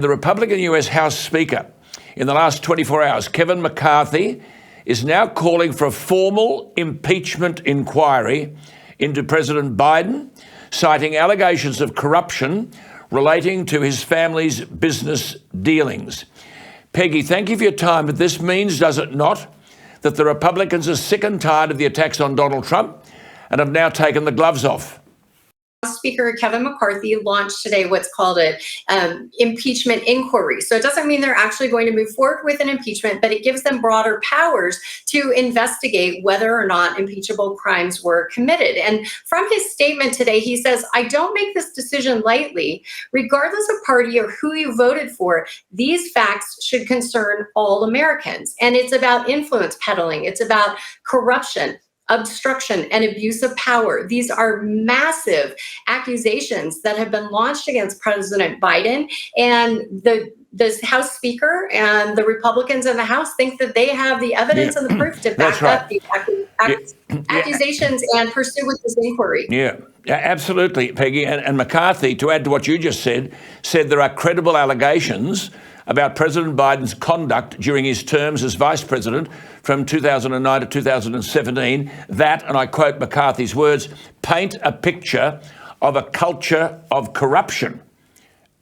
The Republican US House Speaker in the last 24 hours, Kevin McCarthy, is now calling for a formal impeachment inquiry into President Biden, citing allegations of corruption relating to his family's business dealings. Peggy, thank you for your time, but this means, does it not, that the Republicans are sick and tired of the attacks on Donald Trump and have now taken the gloves off? Speaker Kevin McCarthy launched today what's called an impeachment inquiry. So it doesn't mean they're actually going to move forward with an impeachment, but it gives them broader powers to investigate whether or not impeachable crimes were committed. And from his statement today, he says, "I don't make this decision lightly. Regardless of party or who you voted for, these facts should concern all Americans." And it's about influence peddling. It's about corruption, obstruction, and abuse of power. These are massive accusations that have been launched against President Biden, and the House Speaker and the Republicans in the House think that they have the evidence and the proof to back up the accusations and pursue with this inquiry. Yeah, absolutely, Peggy. And McCarthy, to add to what you just said there are credible allegations about President Biden's conduct during his terms as vice president from 2009 to 2017 that, and I quote McCarthy's words, paint a picture of a culture of corruption.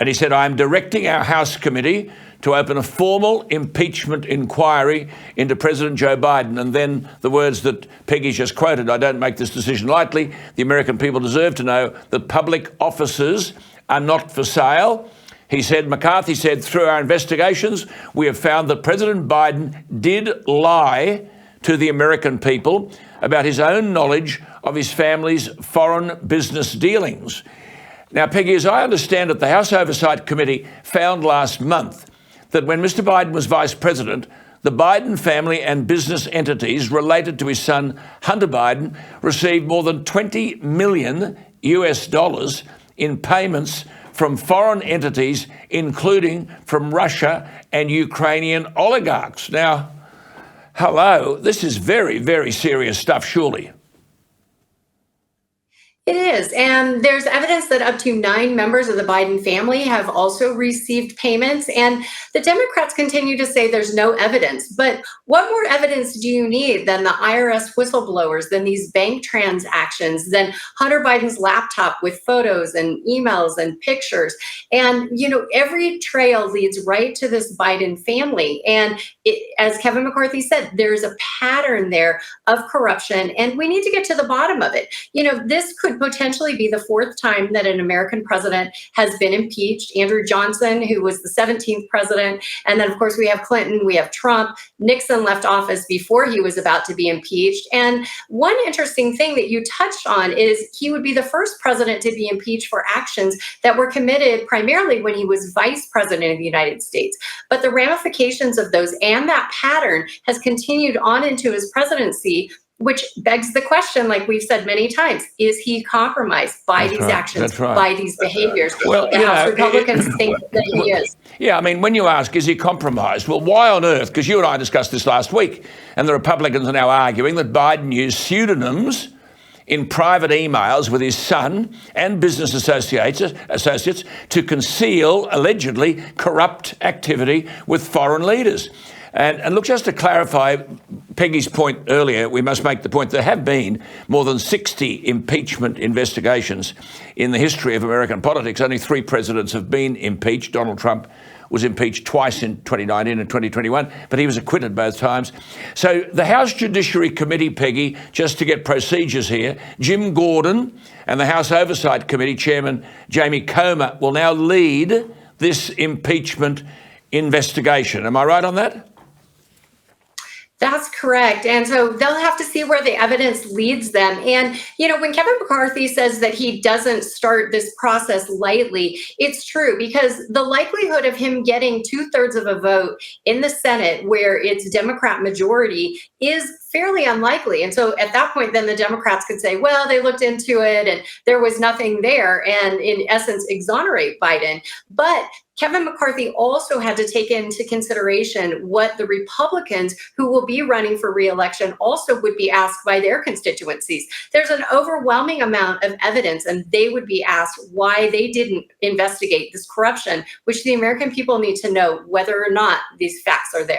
And he said, "I am directing our House committee to open a formal impeachment inquiry into President Joe Biden." And then the words that Peggy just quoted, "I don't make this decision lightly. The American people deserve to know that public offices are not for sale." He said, McCarthy said, "Through our investigations, we have found that President Biden did lie to the American people about his own knowledge of his family's foreign business dealings." Now, Peggy, as I understand it, the House Oversight Committee found last month that when Mr. Biden was vice president, the Biden family and business entities related to his son, Hunter Biden, received more than $20 million in payments from foreign entities, including from Russia and Ukrainian oligarchs. Now, hello, this is very, very serious stuff, surely. It is. And there's evidence that up to 9 members of the Biden family have also received payments. And the Democrats continue to say there's no evidence. But what more evidence do you need than the IRS whistleblowers, than these bank transactions, than Hunter Biden's laptop with photos and emails and pictures? And, every trail leads right to this Biden family. And as Kevin McCarthy said, there's a pattern there of corruption, and we need to get to the bottom of it. This could potentially be the 4th time that an American president has been impeached. Andrew Johnson, who was the 17th president. And then, of course, we have Clinton, we have Trump. Nixon left office before he was about to be impeached. And one interesting thing that you touched on is he would be the first president to be impeached for actions that were committed primarily when he was vice president of the United States. But the ramifications of those and that pattern has continued on into his presidency, which begs the question, like we've said many times, is he compromised by these actions, by these behaviors? Well, the House Republicans think that he is. Yeah, I mean, when you ask, is he compromised? Well, why on earth? Because you and I discussed this last week, and the Republicans are now arguing that Biden used pseudonyms in private emails with his son and business associates to conceal, allegedly, corrupt activity with foreign leaders. And look, just to clarify Peggy's point earlier, we must make the point there have been more than 60 impeachment investigations in the history of American politics. Only 3 presidents have been impeached. Donald Trump was impeached twice in 2019 and 2021, but he was acquitted both times. So the House Judiciary Committee, Peggy, just to get procedures here, Jim Gordon and the House Oversight Committee Chairman Jamie Comer will now lead this impeachment investigation. Am I right on that? That's correct. And so they'll have to see where the evidence leads them. And, when Kevin McCarthy says that he doesn't start this process lightly, it's true, because the likelihood of him getting 2/3 of a vote in the Senate where it's Democrat majority is fairly unlikely. And so at that point, then the Democrats could say, well, they looked into it and there was nothing there, and in essence, exonerate Biden. But Kevin McCarthy also had to take into consideration what the Republicans who will be running for re-election also would be asked by their constituencies. There's an overwhelming amount of evidence, and they would be asked why they didn't investigate this corruption, which the American people need to know whether or not these facts are there.